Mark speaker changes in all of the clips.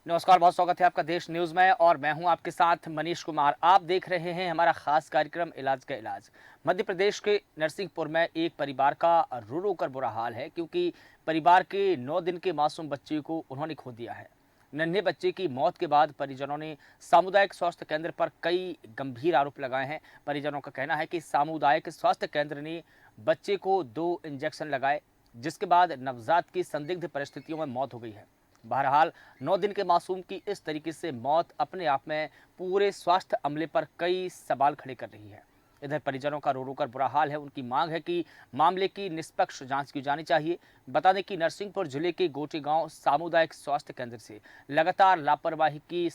Speaker 1: नमस्कार, बहुत स्वागत है आपका देश न्यूज में और मैं हूं आपके साथ मनीष कुमार। आप देख रहे हैं हमारा खास कार्यक्रम इलाज का इलाज। मध्य प्रदेश के नरसिंहपुर में एक परिवार का रो रो कर बुरा हाल है क्योंकि परिवार के 9 दिन के मासूम बच्चे को उन्होंने खो दिया है। नन्हे बच्चे की मौत के बाद परिजनों ने सामुदायिक स्वास्थ्य केंद्र पर कई गंभीर आरोप लगाए हैं। परिजनों का कहना है कि सामुदायिक स्वास्थ्य केंद्र ने बच्चे को 2 इंजेक्शन लगाए, जिसके बाद नवजात की संदिग्ध परिस्थितियों में मौत हो गई है। बहरहाल 9 दिन के मासूम की इस तरीके से मौत अपने आप में पूरे स्वास्थ्य अमले पर कई सवाल खड़े कर रही है। इधर परिजनों का रो रो कर बुरा हाल है। उनकी मांग है कि मामले की निष्पक्ष जांच की जानी चाहिए। बता दें कि नरसिंहपुर जिले के गोटी गांव सामुदायिक स्वास्थ्य केंद्र से लगातार लापरवाही की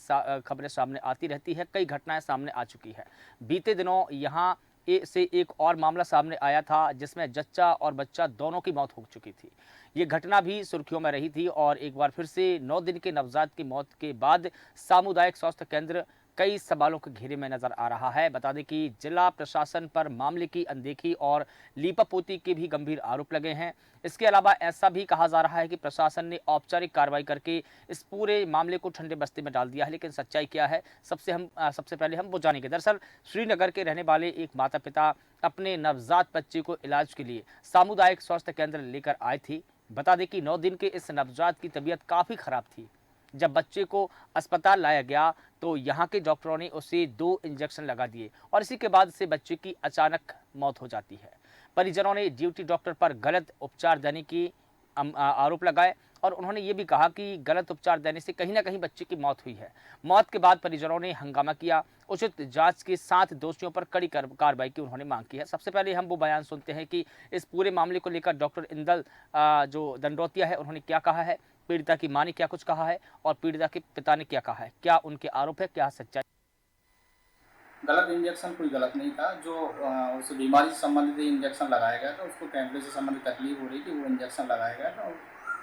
Speaker 1: खबरें सामने आती रहती है। कई घटनाएं सामने आ चुकी है। बीते दिनों यहां से एक और मामला सामने आया था जिसमें जच्चा और बच्चा दोनों की मौत हो चुकी थी। ये घटना भी सुर्खियों में रही थी और एक बार फिर से 9 दिन के नवजात की मौत के बाद सामुदायिक स्वास्थ्य केंद्र कई सवालों के घेरे में नजर आ रहा है। बता दें कि जिला प्रशासन पर मामले की अनदेखी और लीपापोती के भी गंभीर आरोप लगे हैं। इसके अलावा ऐसा भी कहा जा रहा है कि प्रशासन ने औपचारिक कार्रवाई करके इस पूरे मामले को ठंडे बस्ते में डाल दिया है, लेकिन सच्चाई क्या है सबसे पहले हम वो जानेंगे। दरअसल श्रीनगर के रहने वाले एक माता पिता अपने नवजात बच्चे को इलाज के लिए सामुदायिक स्वास्थ्य केंद्र लेकर आए थे। बता दें कि 9 दिन के इस नवजात की तबीयत काफ़ी ख़राब थी। जब बच्चे को अस्पताल लाया गया तो यहाँ के डॉक्टरों ने उसे 2 इंजेक्शन लगा दिए और इसी के बाद से बच्चे की अचानक मौत हो जाती है। परिजनों ने ड्यूटी डॉक्टर पर गलत उपचार देने की आरोप लगाए और उन्होंने ये भी कहा कि गलत उपचार देने से कहीं ना कहीं बच्चे की मौत हुई है। मौत के बाद परिजनों ने हंगामा किया। उचित जांच के साथ दोषियों पर कड़ी कार्रवाई की उन्होंने मांग की है। सबसे पहले हम वो बयान सुनते हैं कि इस पूरे मामले को लेकर डॉक्टर इंदल जो दंडोतिया है उन्होंने क्या कहा है, पीड़िता की मां ने क्या कुछ कहा है और पीड़िता के पिता ने क्या कहा है, क्या उनके आरोप है, क्या सच्चाई।
Speaker 2: गलत इंजेक्शन कोई गलत नहीं था। जो उस बीमारी से संबंधित इंजेक्शन लगाया गया था, उसको टेम्परेचर से संबंधित तकलीफ हो रही थी, वो इंजेक्शन लगाया गया था।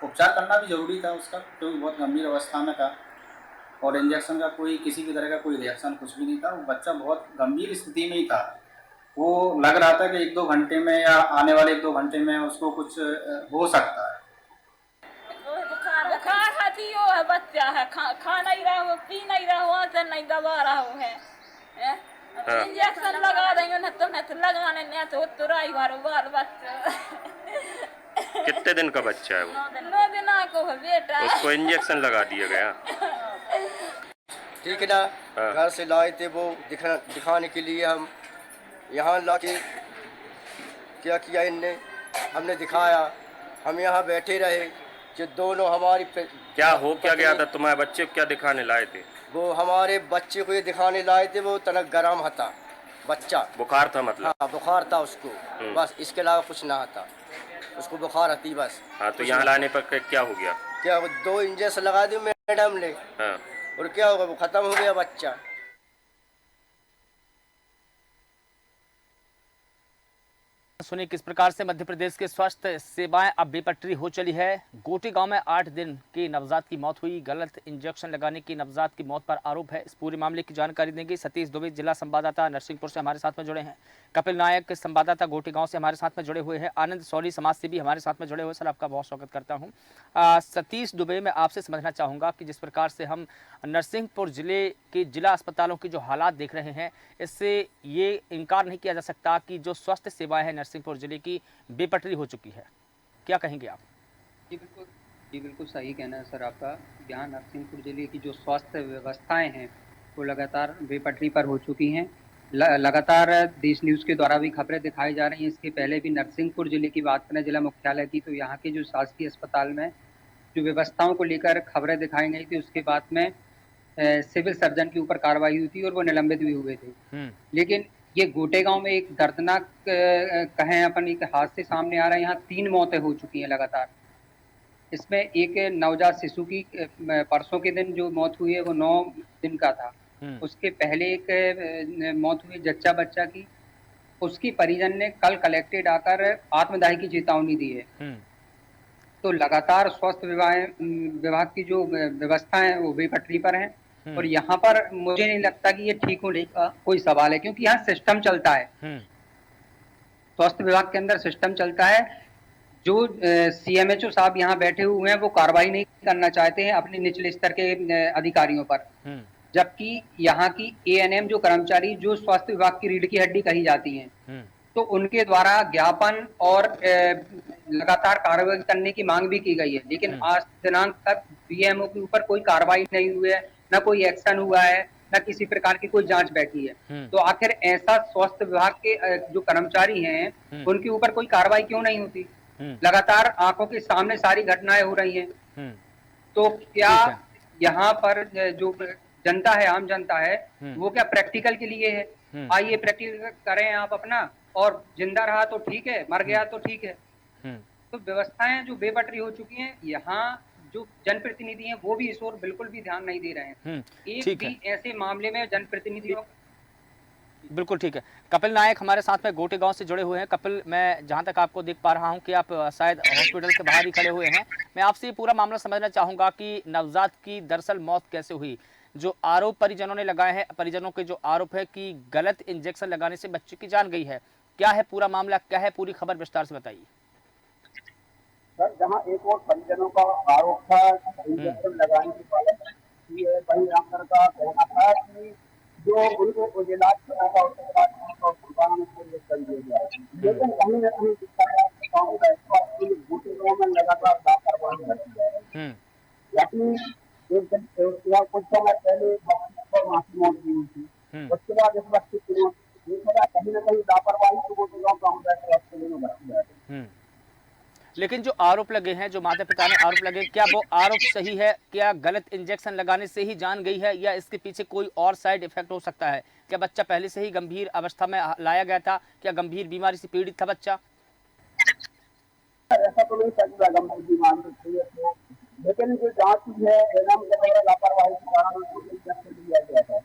Speaker 2: उपचार करना भी ज़रूरी था उसका, क्योंकि बहुत गंभीर अवस्था में था और इंजेक्शन का कोई किसी भी तरह का कोई रिएक्शन कुछ भी नहीं था। वो बच्चा बहुत गंभीर स्थिति में ही था। वो लग रहा था कि 1-2 घंटे में या आने वाले 1-2 घंटे में उसको कुछ हो सकता है।
Speaker 3: बुखार है, बच्चा है, खा नहीं रहा हो, पी नहीं रहा हो, से नहीं दबा रहा हो है। इंजेक्शन लगा देंगे ना तो लगाने नहीं तो तुराई बार बाल बच्चा।
Speaker 4: कितने दिन का बच्चा है वो?
Speaker 3: 9 दिन को है बेटा।
Speaker 4: उसको इंजेक्शन लगा दिया गया।
Speaker 5: ठीक है ना।
Speaker 4: हाँ।
Speaker 5: घर से लाए थे वो दिखाने के लिए। हम यहाँ लाके क्या किया इनने, हमने दिखाया। हम यहाँ बैठे रहे कि दोनों हमारी
Speaker 4: क्या गया था? तुम्हारे बच्चे को क्या दिखाने लाए थे?
Speaker 5: वो हमारे बच्चे को ये दिखाने लाए थे। वो तनक गरम था बच्चा,
Speaker 4: बुखार था मतलब?
Speaker 5: हाँ बुखार था उसको, बस इसके अलावा कुछ ना था। उसको बुखार आती बस।
Speaker 4: हाँ, तो यहाँ लाने पर क्या हो गया?
Speaker 5: क्या वो 2 इंजेक्शन लगा दी मैडम ने।
Speaker 4: हाँ।
Speaker 5: और क्या होगा, वो खत्म हो गया बच्चा।
Speaker 1: सुनिए किस प्रकार से मध्य प्रदेश के स्वास्थ्य सेवाएं अब बेपटरी हो चली है। गोटी गांव में 8 दिन की नवजात की मौत हुई। गलत इंजेक्शन लगाने की नवजात की मौत पर आरोप है। इस पूरे मामले की जानकारी देंगे सतीश दुबे, जिला संवाददाता नरसिंहपुर से हमारे साथ में जुड़े हैं। कपिल नायक, संवाददाता गोटी गांव से हमारे साथ में जुड़े हुए हैं। आनंद सौरी, समाज सेवी हमारे साथ में जुड़े हुए। सर, आपका बहुत स्वागत करता हूँ। सतीश दुबे, मैं आपसे समझना चाहूँगा कि जिस प्रकार से हम नरसिंहपुर जिले के जिला अस्पतालों की जो हालात देख रहे हैं, इससे ये इनकार नहीं किया जा सकता कि जो स्वास्थ्य सेवाएं हैं नरसिंहपुर जिले की बेपटरी हो चुकी है। क्या कहेंगे आप?
Speaker 6: जी बिल्कुल सही कहना है सर आपका। यहाँ नरसिंहपुर जिले की जो स्वास्थ्य व्यवस्थाएं हैं वो लगातार बेपटरी पर हो चुकी हैं। लगातार देश न्यूज़ के द्वारा भी खबरें दिखाई जा रही हैं। इसके पहले भी नरसिंहपुर जिले की बात करें, जिला मुख्यालय की, तो यहाँ के जो शासकीय अस्पताल में जो व्यवस्थाओं को लेकर खबरें दिखाई गई थी, उसके बाद में सिविल सर्जन के ऊपर कार्रवाई हुई थी और वो निलंबित भी हुए थे। लेकिन ये गोटे गांव में एक दर्दनाक कहें अपन एक हादसे सामने आ रहे हैं। यहाँ 3 मौतें हो चुकी हैं लगातार। इसमें एक नवजात शिशु की परसों के दिन जो मौत हुई है वो 9 दिन का था। उसके पहले एक मौत हुई जच्चा बच्चा की। उसकी परिजन ने कल कलेक्टेड आकर आत्मदाह की चेतावनी दी है। तो लगातार स्वास्थ्य विभाग की जो व्यवस्था है वो बेपटरी पर है और यहाँ पर मुझे नहीं लगता कि ये ठीक होने का कोई सवाल है, क्योंकि यहाँ सिस्टम चलता है। स्वास्थ्य विभाग के अंदर सिस्टम चलता है। जो सीएमएचओ साहब यहाँ बैठे हुए हैं वो कार्रवाई नहीं करना चाहते हैं अपने निचले स्तर के अधिकारियों पर, जबकि यहाँ की एएनएम जो कर्मचारी जो स्वास्थ्य विभाग की रीढ़ की हड्डी कही जाती हैं, तो उनके द्वारा ज्ञापन और लगातार कार्रवाई करने की मांग भी की गई है, लेकिन आज दिनांक तक बीएमओ के ऊपर कोई कार्रवाई नहीं हुई है, न कोई एक्शन हुआ है, न किसी प्रकार की कोई जांच बैठी है। तो आखिर ऐसा स्वास्थ्य विभाग के जो कर्मचारी हैं उनके ऊपर कोई कार्रवाई क्यों नहीं होती? लगातार आंखों के सामने सारी घटनाएं हो रही हैं। तो क्या यहाँ पर जो जनता है, आम जनता है, वो क्या प्रैक्टिकल के लिए है? आइए प्रैक्टिकल करें आप अपना, और जिंदा रहा तो ठीक है, मर गया तो ठीक है। तो व्यवस्थाएं जो बेपटरी हो चुकी हैं, यहाँ जो जनप्रतिनिधि हैं वो भी इस ओर बिल्कुल भी ध्यान नहीं दे रहे हैं। एक भी ऐसे मामले में जनप्रतिनिधियों
Speaker 1: बिल्कुल ठीक है। कपिल नायक हमारे साथ में गोटे गांव से जुड़े हुए हैं। कपिल, मैं जहां तक आपको देख पा रहा हूं कि आप शायद हॉस्पिटल के बाहर ही खड़े हुए हैं। मैं आपसे ये पूरा मामला समझना चाहूंगा कि नवजात की दरअसल मौत कैसे हुई। जो आरोप परिजनों ने लगाए हैं, परिजनों के जो आरोप है कि गलत इंजेक्शन लगाने से बच्चे की जान गई है, क्या है पूरा मामला, क्या है पूरी खबर, विस्तार से बताइए।
Speaker 7: सर, जहां एक और परिजनों का आरोप था इंजेक्शन लगाने की वही डॉक्टर का कहना था कि जो उनको इलाज करना था उसके बाद दुकान में कर दिया गया, लेकिन कहीं न कहीं दिखाया गाँव का स्वास्थ्य बूटियों में लगातार लापरवाही रहती है। अपनी एक दिन कुछ समय पहले माफी मौत दी हुई थी, उसके बाद इस वक्त कहीं न कहीं लापरवाही तो वो गाँव में बढ़ती है।
Speaker 1: लेकिन जो आरोप लगे हैं, जो माता पिता ने आरोप लगे, क्या वो आरोप सही है? क्या गलत इंजेक्शन लगाने से ही जान गई है, या इसके पीछे कोई और साइड इफेक्ट हो सकता है? क्या बच्चा पहले से ही गंभीर अवस्था में लाया गया था? क्या गंभीर बीमारी से पीड़ित था बच्चा?
Speaker 7: ऐसा तो नहीं सकता गंभीर बीमारी से, लेकिन जो जांच हुई है लापरवाही के कारण इंजेक्शन दिया गया था,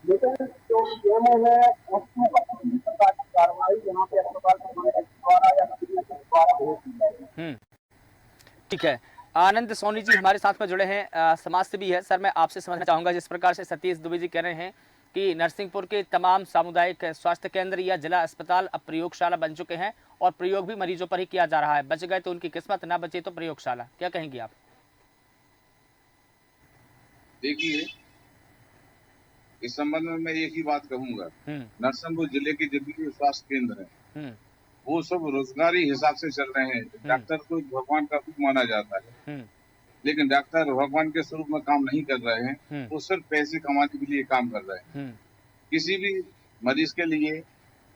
Speaker 7: लेकिन जो नियमों है उसको प्रकार की कार्रवाई यहाँ पे अस्पताल
Speaker 1: ठीक है। आनंद सोनी जी हमारे साथ में जुड़े हैं, समाज सेवी है। सर, मैं आपसे समझना चाहूंगा, जिस प्रकार से सतीश दुबे जी कह रहे हैं कि नरसिंहपुर के तमाम सामुदायिक स्वास्थ्य केंद्र या जिला अस्पताल अब प्रयोगशाला बन चुके हैं और प्रयोग भी मरीजों पर ही किया जा रहा है। बच गए तो उनकी किस्मत, ना बचे तो प्रयोगशाला। क्या कहेंगे आप?
Speaker 8: देखिए, इस संबंध में मैं एक ही बात कहूंगा, नरसिंहपुर जिले के जितने स्वास्थ्य केंद्र हैं वो सब रोजगारी हिसाब से चल रहे हैं। डॉक्टर को भगवान का रूप माना जाता है, लेकिन डॉक्टर भगवान के स्वरूप में काम नहीं कर रहे हैं, वो सिर्फ पैसे कमाने के लिए काम कर रहे हैं। किसी भी मरीज के लिए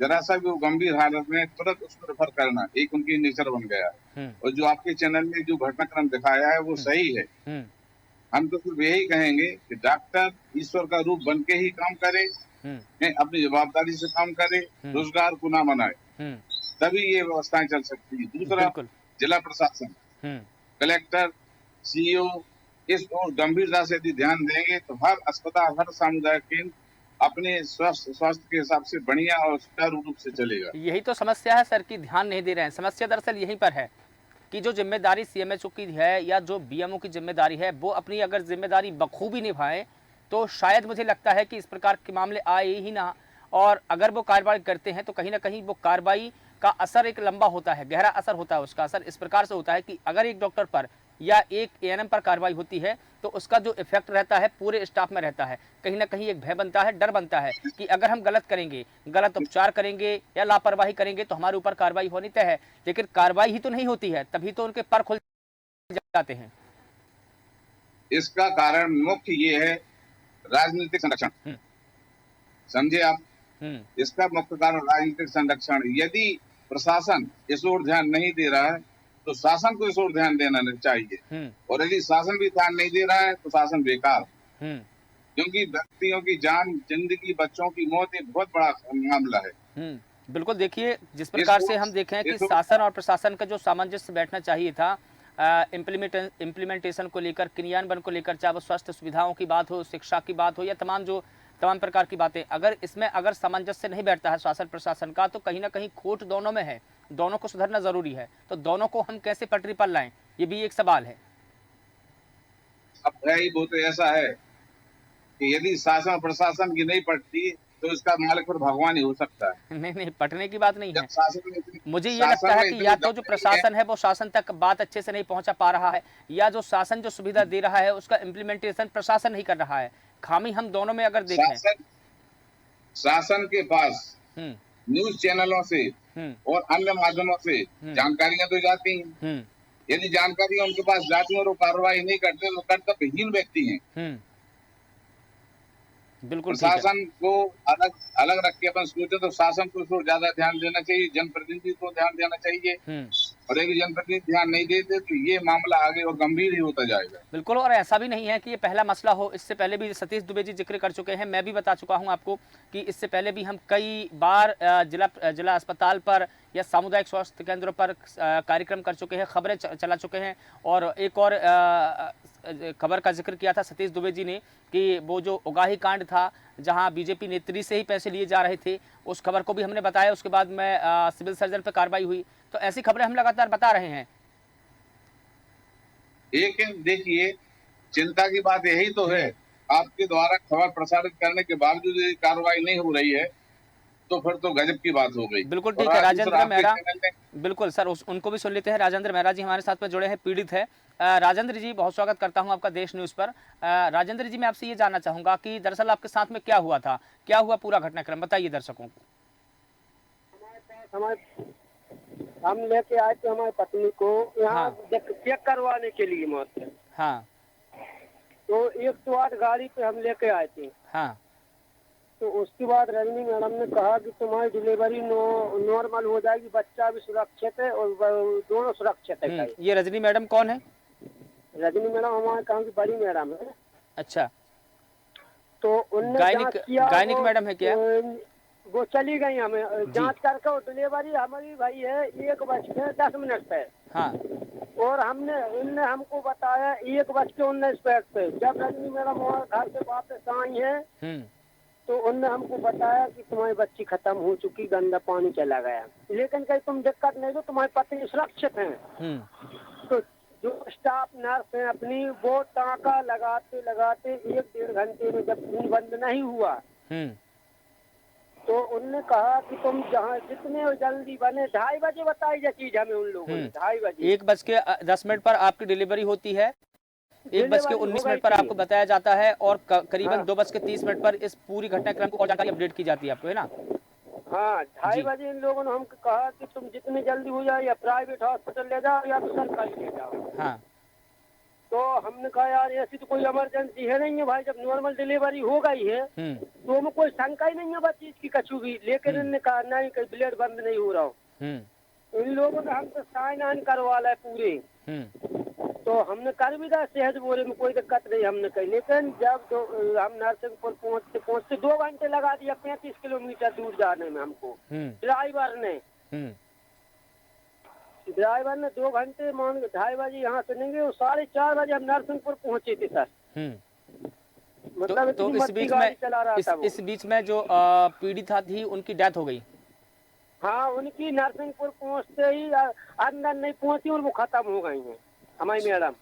Speaker 8: जरा सा भी वो गंभीर हालत में तुरंत उसको रेफर करना एक उनकी नेचर बन गया है। और जो आपके चैनल में जो घटनाक्रम दिखाया है वो सही है। हम तो सिर्फ यही कहेंगे कि डॉक्टर ईश्वर का रूप बन के ही काम करे, अपनी जवाबदारी से काम करे, रोजगार को ना बनाए, तभी ये व्यवस्थाएं चल सकती है। दूसरा, जिला प्रशासन, कलेक्टर, सीईओ इस और गंभीरता से यदि ध्यान देंगे तो हर अस्पताल, हर सामुदायिक केंद्र अपने स्वास्थ्य के हिसाब से बढ़िया और सुचारू रूप से चलेगा।
Speaker 1: यही तो समस्या है सर, की ध्यान नहीं दे रहे हैं। समस्या दरअसल यहीं पर है कि जो जिम्मेदारी सीएमएचओ की है या जो बीएमओ की जिम्मेदारी है, वो अपनी अगर जिम्मेदारी बखूबी निभाए तो शायद मुझे लगता है कि इस प्रकार के मामले आए ही ना। और अगर वो कार्रवाई करते हैं तो कहीं ना कहीं वो कार्रवाई का असर एक लंबा होता है, गहरा असर होता है। उसका असर इस प्रकार से होता है कि अगर एक डॉक्टर पर या एक एएनएम पर कार्रवाई होती है तो उसका जो इफेक्ट रहता है पूरे स्टाफ में रहता है। कहीं ना कहीं एक भय बनता है, डर बनता है कि अगर हम गलत करेंगे, गलत उपचार करेंगे या लापरवाही करेंगे तो हमारे ऊपर कार्रवाई होनी तय है। लेकिन कार्रवाई ही तो नहीं होती है, तभी तो उनके पर खुल जाते हैं।
Speaker 8: इसका कारण मुख्य ये है राजनीतिक संरक्षण, समझे आप? इसका मुख्य कारण राजनीतिक संरक्षण। यदि प्रशासन इस ओर ध्यान नहीं दे रहा है तो शासन को इस ओर ध्यान देना चाहिए, और यदि शासन भी ध्यान नहीं दे रहा है तो शासन बेकार, क्योंकि व्यक्तियों की जान, जिंदगी, बच्चों की मौत एक बहुत बड़ा मामला है।
Speaker 1: बिल्कुल। देखिए, जिस प्रकार से हम देखें कि शासन और प्रशासन का जो सामंजस्य बैठना चाहिए था इम्प्लीमेंटेशन को लेकर, क्रियान्वयन को लेकर, चाहे वो स्वास्थ्य सुविधाओं की बात हो, शिक्षा की बात हो या तमाम प्रकार की बातें, अगर इसमें अगर सामंजस्य नहीं बैठता है शासन प्रशासन का तो कहीं ना कहीं खोट दोनों में है। दोनों को सुधरना जरूरी है। तो दोनों को हम कैसे पटरी पर लाएं, ये भी एक सवाल है।
Speaker 8: अब है ही वो तो ऐसा है कि यदि शासन प्रशासन की नहीं पटती तो इसका मालिक फिर भगवान ही हो सकता है।
Speaker 1: नहीं नहीं, पटने की बात नहीं है।
Speaker 8: जब शासन में इतनी
Speaker 1: मुझे ये
Speaker 8: शासन
Speaker 1: लगता है
Speaker 8: में
Speaker 1: कि
Speaker 8: इतनी
Speaker 1: या तो जो
Speaker 8: दम नहीं
Speaker 1: प्रशासन है वो शासन तक बात अच्छे से नहीं पहुंचा पा रहा है, या जो शासन जो सुविधा दे रहा है उसका इम्प्लीमेंटेशन प्रशासन नहीं कर रहा है। खामी हम दोनों में अगर देखें।
Speaker 8: शासन के पास
Speaker 1: हम्म
Speaker 8: न्यूज चैनलों से
Speaker 1: हम्म
Speaker 8: और अन्य माध्यमों से जानकारियां तो जाती हैं।
Speaker 1: हम्म
Speaker 8: यदि जानकारियां उनके पास जाती हैं और वो कार्रवाई नहीं करते तो कर्तव्यहीन व्यक्ति हैं।
Speaker 1: बिल्कुल ठीक है।
Speaker 8: प्रशासन को अलग अलग रख के अपन सोचे तो शासन को इसको ज्यादा ध्यान देना चाहिए, जनप्रतिनिधि को ध्यान देना चाहिए। और यदि जनप्रतिनिधि ध्यान नहीं देते तो ये मामला आगे और गंभीर ही होता जाएगा।
Speaker 1: बिल्कुल, और ऐसा भी नहीं है कि ये पहला मसला हो। इससे पहले भी सतीश दुबे जी जिक्र कर चुके हैं, मैं भी बता चुका हूं आपको कि इससे पहले भी हम कई बार जिला अस्पताल पर या सामुदायिक स्वास्थ्य केंद्रों पर कार्यक्रम कर चुके हैं, खबरें चला चुके हैं। और एक और खबर का जिक्र किया था सतीश दुबे जी ने कि वो जो उगाही कांड था जहां बीजेपी नेत्री से ही पैसे लिए जा रहे थे, उस खबर को भी हमने बताया। उसके बाद में सिविल सर्जन पर कार्रवाई हुई। तो ऐसी खबरें हम लगातार बता रहे हैं।
Speaker 8: लेकिन देखिए, चिंता की बात यही तो है, आपके द्वारा खबर प्रसारित करने के बावजूद यदि कार्रवाई नहीं हो रही है तो फिर तो गजब की बात हो गई।
Speaker 1: बिल्कुल ठीक है। राजेंद्र मेहरा, बिल्कुल सर, उनको भी सुन लेते हैं। राजेंद्र मेहरा जी हमारे साथ में जुड़े हैं, पीड़ित है। राजेंद्र जी, बहुत स्वागत करता हूं आपका देश न्यूज पर। राजेंद्र जी, मैं आपसे ये जानना चाहूंगा कि दरअसल आपके साथ में क्या हुआ था, क्या हुआ पूरा घटनाक्रम बताइए दर्शकों को।
Speaker 7: हम लेके आए थे हमारी पत्नी को यहाँ चेक करवाने के लिए मौत से।
Speaker 1: हाँ।
Speaker 7: तो 108 गाड़ी पे हम लेके आए थे।
Speaker 1: हाँ।
Speaker 7: तो उसके बाद रजनी मैडम ने कहा कि तुम्हारी डिलीवरी नॉर्मल हो जाएगी, बच्चा भी सुरक्षित है और दोनों सुरक्षित है।
Speaker 1: ये रजनी मैडम कौन है?
Speaker 7: रजनी मैडम हमारे काम की बड़ी मैडम है।
Speaker 1: अच्छा,
Speaker 7: तो उनने
Speaker 1: गायनिक मैडम है क्या?
Speaker 7: वो चली गई, हमें जांच करके। और डिलीवरी हमारी भाई है 1:10 पे।
Speaker 1: हाँ।
Speaker 7: और उनने हमको बताया 1:19 पे। जब रजनी मैडम घर से वापस आई है तो उनने हमको बताया कि तुम्हारी बच्ची खत्म हो चुकी, गंदा पानी चला गया, लेकिन कहीं तुम दिक्कत नहीं दो, तुम्हारी पत्नी सुरक्षित है। तो जो स्टाफ नर्स है अपनी, वो टाँका लगाते लगाते 1-1.5 घंटे में जब खून बंद नहीं हुआ तो उनने कहा कि तुम जहाँ जितने जल्दी बने, 2:30 बजे बताई ये चीज हमें उन लोगों ने। 2:30 बजे
Speaker 1: 1:10 पर आपकी डिलीवरी होती है, 1:19 पर आपको बताया जाता है, और करीबन 2:30 पर इस पूरी घटनाक्रम को और जानकारी अपडेट की जाती है आपको, है ना?
Speaker 7: हाँ, 2:30 बजे इन लोगों ने हमको कहा कि तुम जितनी जल्दी हो जाए या प्राइवेट हॉस्पिटल ले जाओ या तो सरकारी ले जाओ।
Speaker 1: हाँ।
Speaker 7: तो हमने कहा यार ऐसी तो कोई इमरजेंसी है नहीं है भाई, जब नॉर्मल डिलीवरी हो गई है तो हमें कोई शंका ही नहीं है बस चीज की कछु भी। लेकिन इन्होंने कहा नहीं, कहीं ब्लड बंद नहीं हो रहा हो। इन लोगों ने हमसे साइन ऑन करवा लाए पूरे। तो हमने कर भी दिया, सेहत बोरे में कोई दिक्कत नहीं हमने कही। लेकिन जब हम नरसिंहपुर पहुँचते 2 घंटे लगा दिया 35 किलोमीटर दूर जाने में हमको। ड्राइवर ने 2 घंटे मान 2:30 बजे यहाँ से नहीं गए, 4:30 बजे हम नरसिंहपुर पहुँचे थे सर। मतलब
Speaker 1: तो इस बीच में जो पीड़िता थी उनकी डेथ हो गई।
Speaker 7: हाँ, उनकी नरसिंहपुर पहुँचते ही अंदर नहीं पहुँची और वो खत्म हो गई है हमारी मैडम।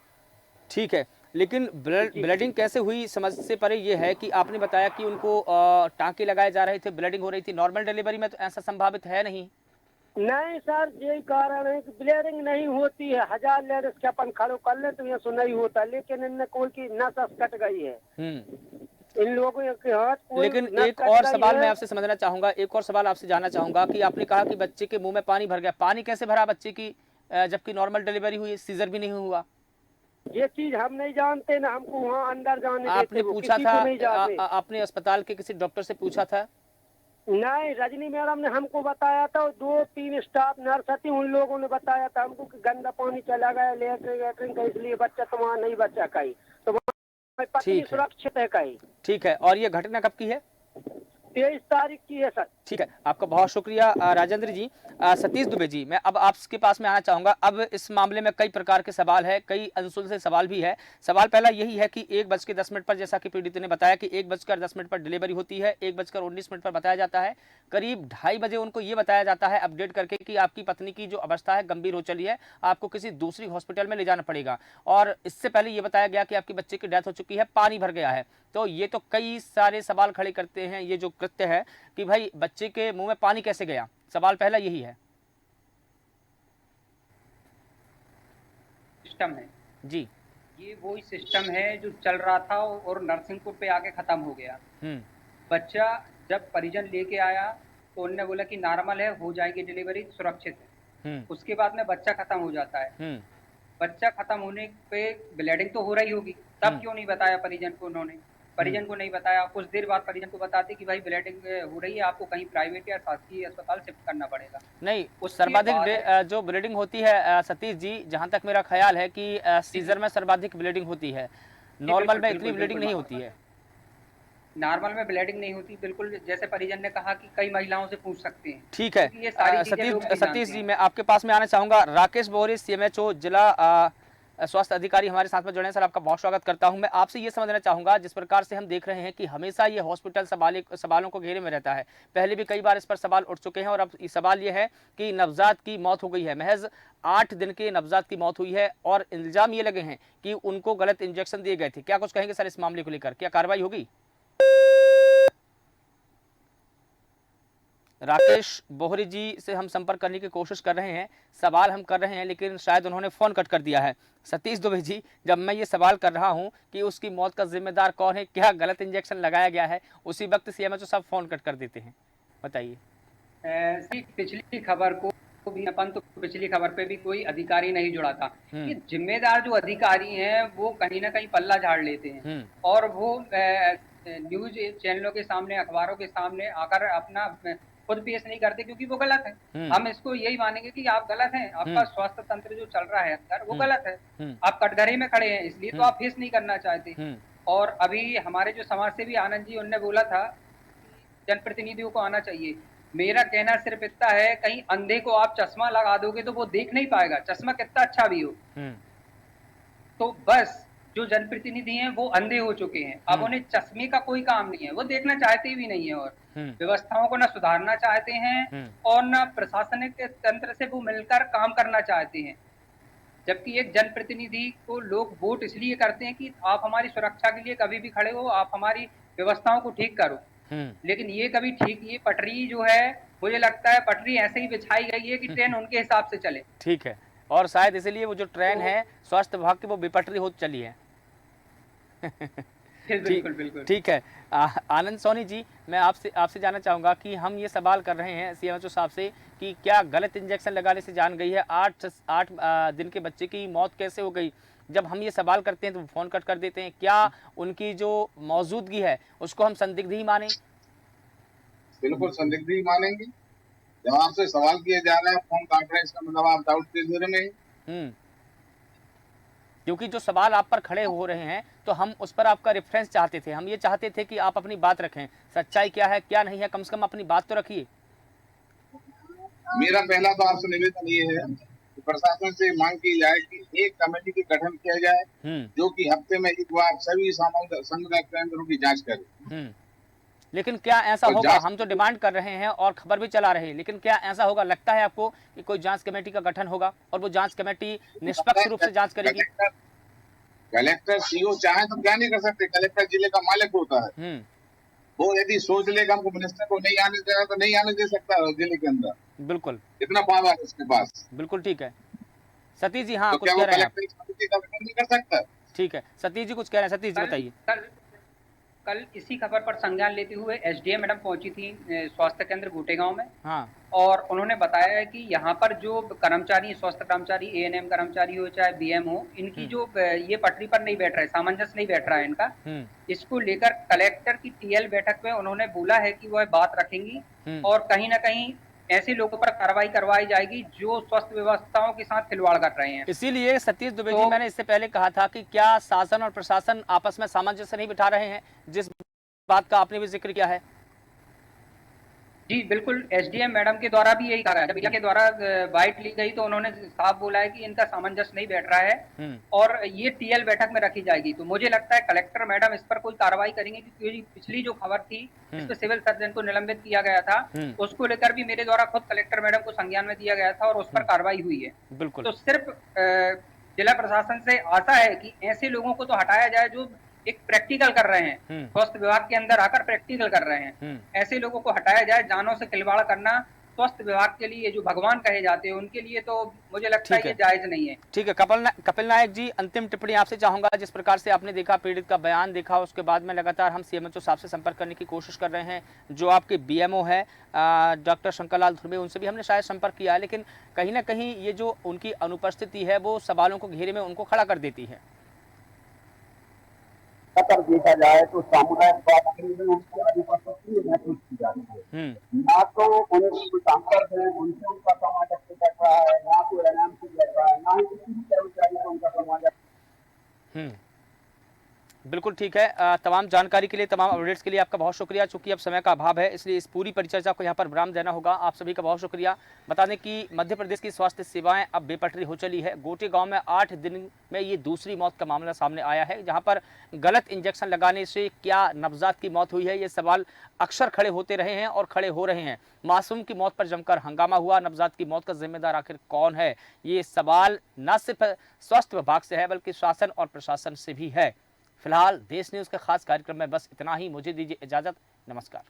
Speaker 1: ठीक है, लेकिन ब्लडिंग कैसे हुई समझ से परे ये है कि आपने बताया कि उनको टाँके लगाए जा रहे थे, ब्लडिंग हो रही थी। नॉर्मल डिलीवरी में तो ऐसा संभावित है नहीं।
Speaker 7: नहीं सर, यही कारण है कि ब्लीडिंग नहीं होती है। 1000 लेडीज के अपन खड़ो कर ले तो ये सो नहीं होता, लेकिन इनने कोई की नस कट गई है इन लोगों के हाथ।
Speaker 1: लेकिन एक और सवाल मैं आपसे समझना चाहूंगा, एक और सवाल आपसे जानना चाहूंगा कि आपने कहा कि बच्चे के मुंह में पानी भर गया। पानी कैसे भरा बच्चे की, जबकि नॉर्मल डिलीवरी हुई, सीजर भी नहीं हुआ?
Speaker 7: ये चीज हम नहीं जानते ना, हमको वहाँ अंदर जाने
Speaker 1: आपने पूछा था? आपने अस्पताल के किसी डॉक्टर से पूछा था?
Speaker 7: नहीं, रजनी मैडम ने हमको बताया था, 2-3 स्टाफ नर्स थी, उन लोगों ने बताया था हमको कि गंदा पानी चला गया लेटरिन का, इसलिए बच्चा तुम्हारा नहीं बच्चा कहीं, तो पत्नी सुरक्षित है कहीं।
Speaker 1: ठीक है, और ये घटना कब की है?
Speaker 7: 23 तारीख की है सर।
Speaker 1: ठीक है, आपका बहुत शुक्रिया राजेंद्र जी। सतीश दुबे जी, मैं अब आपके पास में आना चाहूँगा। अब इस मामले में कई प्रकार के सवाल है, कई अनसुलझे सवाल भी है। सवाल पहला यही है कि 1:10 पर, जैसा कि पीड़ित ने बताया कि 1:10 पर डिलीवरी होती है, 1:19 पर बताया जाता है। करीब 2:30 बजे उनको ये बताया जाता है अपडेट करके कि आपकी पत्नी की जो अवस्था है गंभीर हो चली है, आपको किसी दूसरी हॉस्पिटल में ले जाना पड़ेगा। और इससे पहले ये बताया गया कि आपकी बच्चे की डेथ हो चुकी है, पानी भर गया है। तो ये तो कई सारे सवाल खड़े करते हैं ये जो कृत्य है कि भाई बच्चे के मुंह में पानी कैसे गया। सवाल पहला यही है।
Speaker 6: सिस्टम है
Speaker 1: जी,
Speaker 6: ये वही सिस्टम है जो चल रहा था और नरसिंहपुर पे आके खत्म हो गया। बच्चा जब परिजन लेके आया तो उन्होंने बोला कि नॉर्मल है, हो जाएगी डिलीवरी, सुरक्षित है। उसके बाद में बच्चा खत्म हो जाता है। बच्चा खत्म होने पे ब्लीडिंग तो हो रही होगी, तब क्यों नहीं बताया परिजन को? उन्होंने परिजन को नहीं बताया। कुछ देर बाद परिजन को बताते कि भाई ब्लीडिंग हो रही है, आपको कहीं प्राइवेट या शासकीय अस्पताल शिफ्ट करना पड़ेगा।
Speaker 1: नहीं, सर्वाधिक जो ब्लीडिंग होती है सतीश जी, जहां तक मेरा ख्याल है कि सीजर में सर्वाधिक ब्लीडिंग होती है, नॉर्मल में इतनी ब्लीडिंग नहीं होती है।
Speaker 6: नॉर्मल में ब्लीडिंग नहीं होती, बिल्कुल जैसे परिजन ने कहा कि कई महिलाओं से पूछ सकते हैं।
Speaker 1: ठीक है,
Speaker 6: ये सारी
Speaker 1: सतीश जी, मैं आपके पास में आना चाहूंगा। राकेश बोहरे, CMHO जिला स्वास्थ्य अधिकारी हमारे साथ में जुड़े हैं। सर, आपका बहुत स्वागत करता हूं। मैं आपसे ये समझना चाहूंगा, जिस प्रकार से हम देख रहे हैं कि हमेशा ये हॉस्पिटल सवालों को घेरे में रहता है। पहले भी कई बार इस पर सवाल उठ चुके हैं और अब सवाल ये है कि नवजात की मौत हो गई है, महज 8 दिन के नवजात की मौत हुई है और इल्जाम ये लगे हैं कि उनको गलत इंजेक्शन दिए गए थे। क्या कुछ कहेंगे सर इस मामले को लेकर? क्या कार्रवाई होगी? राकेश बोहरे जी से हम संपर्क करने की कोशिश कर रहे हैं, सवाल हम कर रहे हैं, लेकिन शायद उन्होंने फ़ोन कट कर दिया है। सतीश दुबे जी, जब मैं ये सवाल कर रहा हूं कि उसकी मौत का जिम्मेदार कौन है, क्या गलत इंजेक्शन लगाया गया है, उसी वक्त CMHO सब फ़ोन कट कर देते हैं। बताइए।
Speaker 6: पिछली खबर को भी अपन तो पिछली खबर पे भी कोई अधिकारी नहीं जुड़ा था। ये जिम्मेदार जो अधिकारी हैं वो कहीं ना कहीं पल्ला झाड़ लेते हैं और वो न्यूज चैनलों के सामने, अखबारों के सामने आकर अपना खुद पेश नहीं करते, क्योंकि वो गलत है। हम इसको यही मानेंगे कि आप गलत हैं, आपका स्वास्थ्य तंत्र जो चल रहा है अंदर वो गलत है। आप कटघरे में खड़े हैं, इसलिए तो आप फेस नहीं करना चाहते। और अभी हमारे जो समाज सेवी आनंद जी, उन्होंने बोला था जनप्रतिनिधियों को आना चाहिए। मेरा कहना सिर्फ इतना है, कहीं अंधे को आप चश्मा लगा दोगे तो वो देख नहीं पाएगा, चश्मा कितना अच्छा भी हो। तो बस जो जनप्रतिनिधि हैं वो अंधे हो चुके हैं, अब उन्हें चश्मे का कोई काम नहीं है, वो देखना चाहते भी नहीं है और व्यवस्थाओं को न सुधारना चाहते हैं और न प्रशासनिक तंत्र से वो मिलकर काम करना चाहते हैं। जबकि एक जनप्रतिनिधि को लोग वोट इसलिए करते हैं कि आप हमारी सुरक्षा के लिए कभी भी खड़े हो, आप हमारी व्यवस्थाओं को ठीक करो। लेकिन ये कभी ठीक, ये पटरी जो है मुझे लगता है पटरी ऐसे ही बिछाई गई है कि ट्रेन उनके हिसाब से चले।
Speaker 1: ठीक है, और शायद इसलिए वो जो ट्रेन है स्वास्थ्य विभाग की वो बेपटरी हो चली है।
Speaker 6: बिल्कुल बिल्कुल
Speaker 1: ठीक है। आनंद सोनी जी, मैं आपसे जानना चाहूँगा कि हम ये सवाल कर रहे हैं CMHO साहब से कि क्या गलत इंजेक्शन लगाने से जान गई है? 8 दिन के बच्चे की मौत कैसे हो गई? जब हम ये सवाल करते हैं तो फ़ोन कट कर देते हैं। क्या उनकी जो मौजूदगी है उसको हम संदिग्ध ही माने?
Speaker 8: बिल्कुल संदिग्ध ही मानेंगे। जब आपसे सवाल किए जा रहे हैं फोन कॉन्फ्रेंस का मतलब आप डाउट के घेरे में हैं।
Speaker 1: क्योंकि जो सवाल आप पर खड़े हो रहे हैं तो हम उस पर आपका रेफरेंस चाहते थे। हम ये चाहते थे कि आप अपनी बात रखें, सच्चाई क्या है क्या नहीं है, कम से कम अपनी बात तो रखिए।
Speaker 8: मेरा पहला तो आपसे निवेदन ये है कि प्रशासन से मांग की जाए कि एक कमेटी का गठन किया जाए जो कि हफ्ते में एक बार सभी संग्रह केंद्रों की जांच करे।
Speaker 1: लेकिन क्या ऐसा होगा? हम जो डिमांड कर रहे हैं और खबर भी चला रहे हैं, लेकिन क्या ऐसा होगा? लगता है आपको कि कोई जांच कमेटी का गठन होगा और वो जांच कमेटी निष्पक्ष रूप से जांच करेगी?
Speaker 8: कलेक्टर CO चाहे तो क्या नहीं कर सकते, कलेक्टर जिले का मालिक होता है। वो यदि सोच लेगा हमको मिनिस्टर को नहीं आने देना तो नहीं आने दे सकता जिले के अंदर।
Speaker 1: बिल्कुल,
Speaker 8: इतना पावर है उसके पास।
Speaker 1: बिल्कुल ठीक है। सतीश जी, हाँ,
Speaker 8: तो
Speaker 1: कुछ कह रहे हैं आप?
Speaker 8: नहीं कर सकता।
Speaker 1: ठीक है, सतीश जी कुछ कह रहे हैं। सतीश जी बताइए।
Speaker 6: कल इसी खबर पर संज्ञान लेते हुए SDM मैडम पहुंची थी स्वास्थ्य केंद्र गोटेगांव में।
Speaker 1: हाँ।
Speaker 6: और उन्होंने बताया है कि यहाँ पर जो कर्मचारी, स्वास्थ्य कर्मचारी, ANM कर्मचारी हो चाहे BM हो, इनकी जो ये पटरी पर नहीं बैठ रहा है, सामंजस्य नहीं बैठ रहा है इनका। इसको लेकर कलेक्टर की TL बैठक में उन्होंने बोला है कि वह बात रखेंगी और कहीं ना कहीं ऐसे लोगों पर कार्रवाई करवाई जाएगी जो स्वास्थ्य व्यवस्थाओं के साथ खिलवाड़ कर रहे हैं।
Speaker 1: इसीलिए सतीश दुबे जी, मैंने इससे पहले कहा था कि क्या शासन और प्रशासन आपस में सामंजस्य नहीं बिठा रहे हैं, जिस बात का आपने भी जिक्र किया है?
Speaker 6: जी बिल्कुल, एसडीएम मैडम के द्वारा भी यही कहा गया, जब के द्वारा बाइट ली गई तो उन्होंने साफ बोला है कि इनका सामंजस्य नहीं बैठ रहा है और ये टीएल बैठक में रखी जाएगी। तो मुझे लगता है कलेक्टर मैडम इस पर कोई कार्रवाई करेंगे, क्योंकि पिछली जो खबर थी इसमें सिविल सर्जन को निलंबित किया गया था, उसको लेकर भी मेरे द्वारा खुद कलेक्टर मैडम को संज्ञान में दिया गया था और उस पर कार्रवाई हुई है।
Speaker 1: बिल्कुल।
Speaker 6: तो सिर्फ जिला प्रशासन से आशा है कि ऐसे लोगों को तो हटाया जाए जो एक प्रैक्टिकल कर रहे हैं, स्वास्थ्य विभाग के अंदर आकर प्रैक्टिकल कर रहे हैं, ऐसे लोगों को हटाया जाए। जानों से खिलवाड़ करना स्वास्थ्य विभाग के लिए, जो भगवान कहे जाते हैं, उनके लिए तो मुझे लगता है ये जायज नहीं है।
Speaker 1: ठीक है, कपिल नायक जी, अंतिम टिप्पणी आपसे चाहूंगा। जिस प्रकार से आपने देखा, पीड़ित का बयान देखा, उसके बाद में लगातार हम सीएमएचओ साहब से संपर्क करने की कोशिश कर रहे हैं। जो आपके बीएमओ है डॉक्टर शंकरलाल धुर्वे, उनसे भी हमने शायद संपर्क किया है, लेकिन कहीं ना कहीं ये जो उनकी अनुपस्थिति है वो सवालों को घेरे में उनको खड़ा कर देती है।
Speaker 7: अगर देखा जाए तो सामुदायिक बात उनकी अनुपस्थिति महसूस की जाती है। ना तो उनके कोई सांसद है, उनसे उनका समाजक बैठ रहा है, ना कोई एनएमसी बैठ रहा है, ना ही किसी भी कर्मचारी को उनका समाजक।
Speaker 1: बिल्कुल ठीक है। तमाम जानकारी के लिए, तमाम अपडेट्स के लिए आपका बहुत शुक्रिया। चूंकि अब समय का अभाव है, इसलिए इस पूरी परिचर्चा को यहाँ पर विराम देना होगा। आप सभी का बहुत शुक्रिया। बता दें कि मध्य प्रदेश की स्वास्थ्य सेवाएं अब बेपटरी हो चली है। गोटे गांव में 8 दिन में ये दूसरी मौत का मामला सामने आया है, जहां पर गलत इंजेक्शन लगाने से क्या नवजात की मौत हुई है, ये सवाल अक्सर खड़े होते रहे हैं और खड़े हो रहे हैं। मासूम की मौत पर जमकर हंगामा हुआ। नवजात की मौत का जिम्मेदार आखिर कौन है, ये सवाल न सिर्फ स्वास्थ्य विभाग से है बल्कि शासन और प्रशासन से भी है। फिलहाल देश न्यूज़ के खास कार्यक्रम में बस इतना ही। मुझे दीजिए इजाजत। नमस्कार।